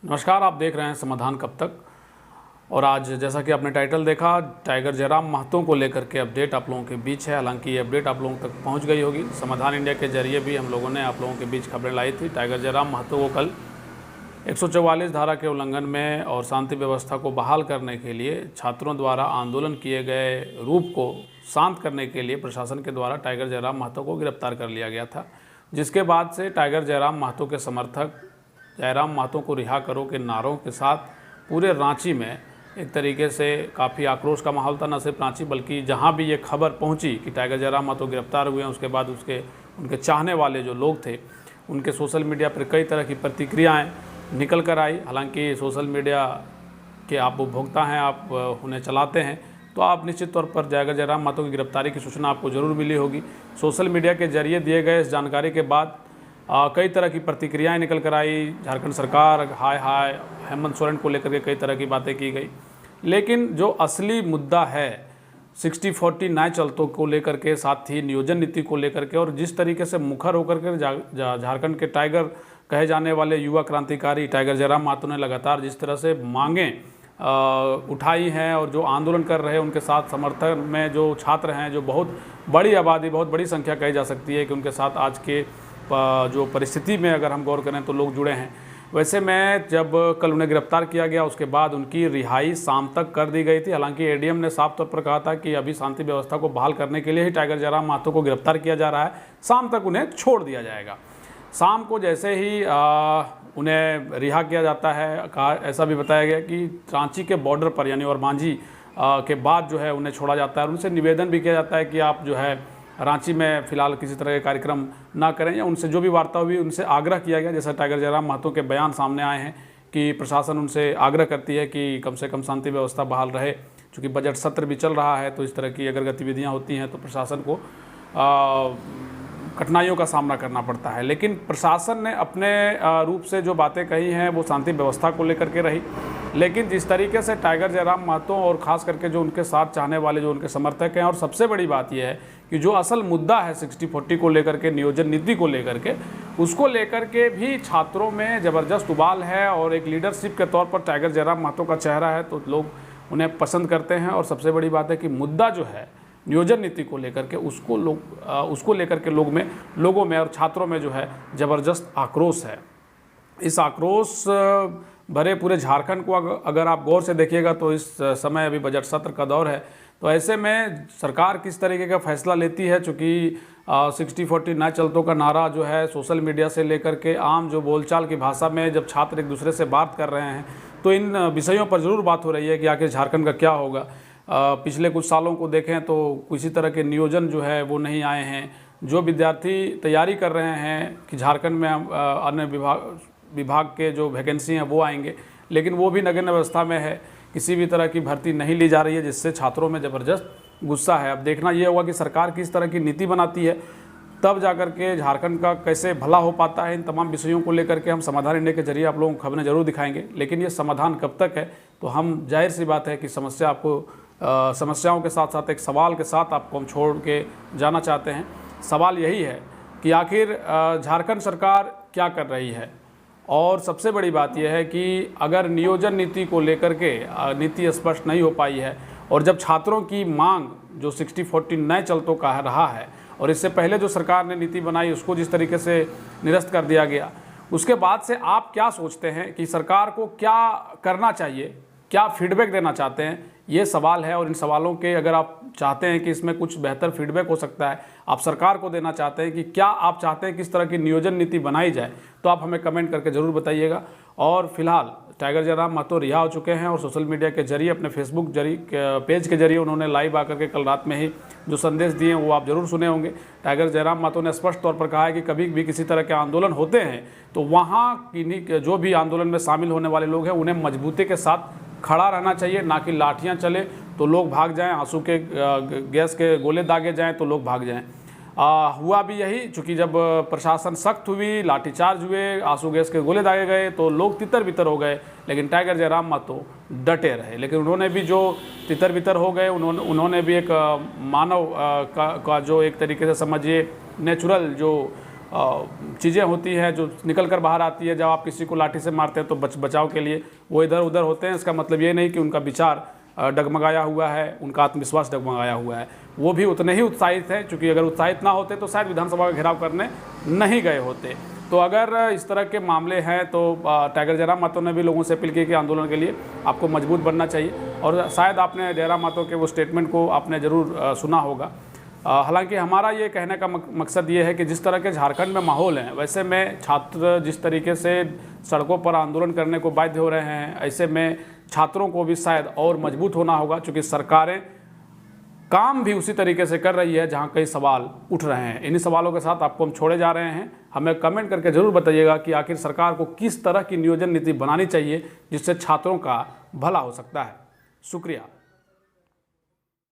नमस्कार, आप देख रहे हैं समाधान कब तक। और आज जैसा कि आपने टाइटल देखा, टाइगर जयराम महतो को लेकर के अपडेट आप लोगों के बीच है। हालांकि ये अपडेट आप लोगों तक पहुंच गई होगी। समाधान इंडिया के जरिए भी हम लोगों ने आप लोगों के बीच खबरें लाई थी। टाइगर जयराम महतो को कल 144 धारा के उल्लंघन में और शांति व्यवस्था को बहाल करने के लिए छात्रों द्वारा आंदोलन किए गए रूप को शांत करने के लिए प्रशासन के द्वारा टाइगर जयराम महतो को गिरफ्तार कर लिया गया था। जिसके बाद से टाइगर जयराम महतो के समर्थक जयराम महतो को रिहा करो के नारों के साथ पूरे रांची में एक तरीके से काफ़ी आक्रोश का माहौल था। न सिर्फ रांची बल्कि जहां भी ये खबर पहुंची कि टाइगर जयराम महतो गिरफ्तार हुए हैं, उसके बाद उनके चाहने वाले जो लोग थे उनके सोशल मीडिया पर कई तरह की प्रतिक्रियाएं निकल कर आई। हालांकि सोशल मीडिया के आप उपभोक्ता हैं, आप उन्हें चलाते हैं, तो आप निश्चित तौर पर टाइगर जयराम महतो की गिरफ्तारी की सूचना आपको ज़रूर मिली होगी। सोशल मीडिया के जरिए दिए गए इस जानकारी के बाद कई तरह की प्रतिक्रियाएं निकल कर आई। झारखंड सरकार हाय हाय, हेमंत सोरेन को लेकर के कई तरह की बातें की गई। लेकिन जो असली मुद्दा है 60-40 न्याय चलतों को लेकर के, साथ ही नियोजन नीति को लेकर के, और जिस तरीके से मुखर होकर के झारखंड के टाइगर कहे जाने वाले युवा क्रांतिकारी टाइगर जयराम महतो ने लगातार जिस तरह से मांगें उठाई हैं और जो आंदोलन कर रहे हैं उनके साथ समर्थन में जो छात्र हैं, जो बहुत बड़ी आबादी, बहुत बड़ी संख्या कही जा सकती है कि उनके साथ आज के जो परिस्थिति में अगर हम गौर करें तो लोग जुड़े हैं। वैसे में जब कल उन्हें गिरफ्तार किया गया उसके बाद उनकी रिहाई शाम तक कर दी गई थी। हालांकि एडीएम ने साफ तौर पर कहा था कि अभी शांति व्यवस्था को बहाल करने के लिए ही टाइगर जयराम महतो को गिरफ्तार किया जा रहा है, शाम तक उन्हें छोड़ दिया जाएगा। शाम को जैसे ही उन्हें रिहा किया जाता है, कहा ऐसा भी बताया गया कि रांची के बॉर्डर पर यानी और मांझी के बाद जो है उन्हें छोड़ा जाता है और उनसे निवेदन भी किया जाता है कि आप जो है रांची में फ़िलहाल किसी तरह के कार्यक्रम ना करें, या उनसे जो भी वार्ता हुई उनसे आग्रह किया गया। जैसा टाइगर जयराम महतो के बयान सामने आए हैं कि प्रशासन उनसे आग्रह करती है कि कम से कम शांति व्यवस्था बहाल रहे। चूँकि बजट सत्र भी चल रहा है तो इस तरह की अगर गतिविधियाँ होती हैं तो प्रशासन को कठिनाइयों का सामना करना पड़ता है। लेकिन प्रशासन ने अपने रूप से जो बातें कही हैं वो शांति व्यवस्था को लेकर के रही। लेकिन जिस तरीके से टाइगर जयराम महतो और ख़ास करके जो उनके साथ चाहने वाले जो उनके समर्थक हैं, और सबसे बड़ी बात यह है कि जो असल मुद्दा है 60-40 को लेकर के, नियोजन नीति को लेकर के, उसको लेकर के भी छात्रों में ज़बरदस्त उबाल है। और एक लीडरशिप के तौर पर टाइगर जयराम महतो का चेहरा है तो लोग उन्हें पसंद करते हैं। और सबसे बड़ी बात है कि मुद्दा जो है नियोजन नीति को लेकर के, उसको लेकर के लोगों में और छात्रों में जो है ज़बरदस्त आक्रोश है। इस आक्रोश भरे पूरे झारखंड को अगर आप गौर से देखिएगा तो इस समय अभी बजट सत्र का दौर है, तो ऐसे में सरकार किस तरीके का फैसला लेती है। चूँकि 60-40 न्याय चलतों का नारा जो है सोशल मीडिया से लेकर के आम जो बोलचाल की भाषा में जब छात्र एक दूसरे से बात कर रहे हैं तो इन विषयों पर ज़रूर बात हो रही है कि आखिर झारखंड का क्या होगा। पिछले कुछ सालों को देखें तो किसी तरह के नियोजन जो है वो नहीं आए हैं। जो विद्यार्थी तैयारी कर रहे हैं कि झारखंड में अन्य विभाग के जो वैकेंसी हैं वो आएंगे, लेकिन वो भी नगण्य अवस्था में है, किसी भी तरह की भर्ती नहीं ली जा रही है, जिससे छात्रों में ज़बरदस्त गुस्सा है। अब देखना ये होगा कि सरकार किस तरह की नीति बनाती है, तब जाकर के झारखंड का कैसे भला हो पाता है। इन तमाम विषयों को लेकर के हम समाधान इंडिया के जरिए आप लोगों को खबरें जरूर दिखाएंगे। लेकिन ये समाधान कब तक है, तो हम जाहिर सी बात है कि समस्याओं के साथ साथ एक सवाल के साथ आपको हम छोड़ के जाना चाहते हैं। सवाल यही है कि आखिर झारखंड सरकार क्या कर रही है। और सबसे बड़ी बात यह है कि अगर नियोजन नीति को लेकर के नीति स्पष्ट नहीं हो पाई है, और जब छात्रों की मांग जो 60-40 न्याय चलतों का रहा है, और इससे पहले जो सरकार ने नीति बनाई उसको जिस तरीके से निरस्त कर दिया गया, उसके बाद से आप क्या सोचते हैं कि सरकार को क्या करना चाहिए, क्या फीडबैक देना चाहते हैं, ये सवाल है। और इन सवालों के अगर आप चाहते हैं कि इसमें कुछ बेहतर फीडबैक हो सकता है, आप सरकार को देना चाहते हैं कि क्या आप चाहते हैं किस तरह की नियोजन नीति बनाई जाए, तो आप हमें कमेंट करके ज़रूर बताइएगा। और फिलहाल टाइगर जयराम महतो रिहा हो चुके हैं और सोशल मीडिया के जरिए अपने फेसबुक पेज के जरिए उन्होंने लाइव आकर के कल रात में ही जो संदेश दिए वो आप जरूर सुने होंगे। टाइगर जयराम महतो ने स्पष्ट तौर पर कहा है कि कभी भी किसी तरह के आंदोलन होते हैं तो वहाँ जो भी आंदोलन में शामिल होने वाले लोग हैं उन्हें मजबूती के साथ खड़ा रहना चाहिए, ना कि लाठियाँ चले तो लोग भाग जाएं, आंसू के गैस के गोले दागे जाएं तो लोग भाग जाएं। हुआ भी यही, चूँकि जब प्रशासन सख्त हुई, लाठीचार्ज हुए, आंसू गैस के गोले दागे गए तो लोग तितर बितर हो गए। लेकिन टाइगर जयराम महतो डटे रहे। लेकिन उन्होंने भी जो तितर बितर हो गए, उन्होंने भी एक मानव का जो एक तरीके से समझिए नेचुरल जो चीज़ें होती हैं जो निकल कर बाहर आती है। जब आप किसी को लाठी से मारते हैं तो बचाव के लिए वो इधर उधर होते हैं। इसका मतलब ये नहीं कि उनका विचार डगमगाया हुआ है, उनका आत्मविश्वास डगमगाया हुआ है। वो भी उतने ही उत्साहित हैं, क्योंकि अगर उत्साहित ना होते तो शायद विधानसभा का घेराव करने नहीं गए होते। तो अगर इस तरह के मामले हैं तो टाइगर जयराम महतो ने भी लोगों से अपील की कि आंदोलन के लिए आपको मजबूत बनना चाहिए। और शायद आपने जयराम महतो के वो स्टेटमेंट को आपने ज़रूर सुना होगा। हालांकि हमारा ये कहने का मकसद ये है कि जिस तरह के झारखंड में माहौल है, वैसे में छात्र जिस तरीके से सड़कों पर आंदोलन करने को बाध्य हो रहे हैं, ऐसे में छात्रों को भी शायद और मजबूत होना होगा, क्योंकि सरकारें काम भी उसी तरीके से कर रही है जहां कई सवाल उठ रहे हैं। इन्हीं सवालों के साथ आपको हम छोड़े जा रहे हैं। हमें कमेंट करके ज़रूर बताइएगा कि आखिर सरकार को किस तरह की नियोजन नीति बनानी चाहिए जिससे छात्रों का भला हो सकता है। शुक्रिया।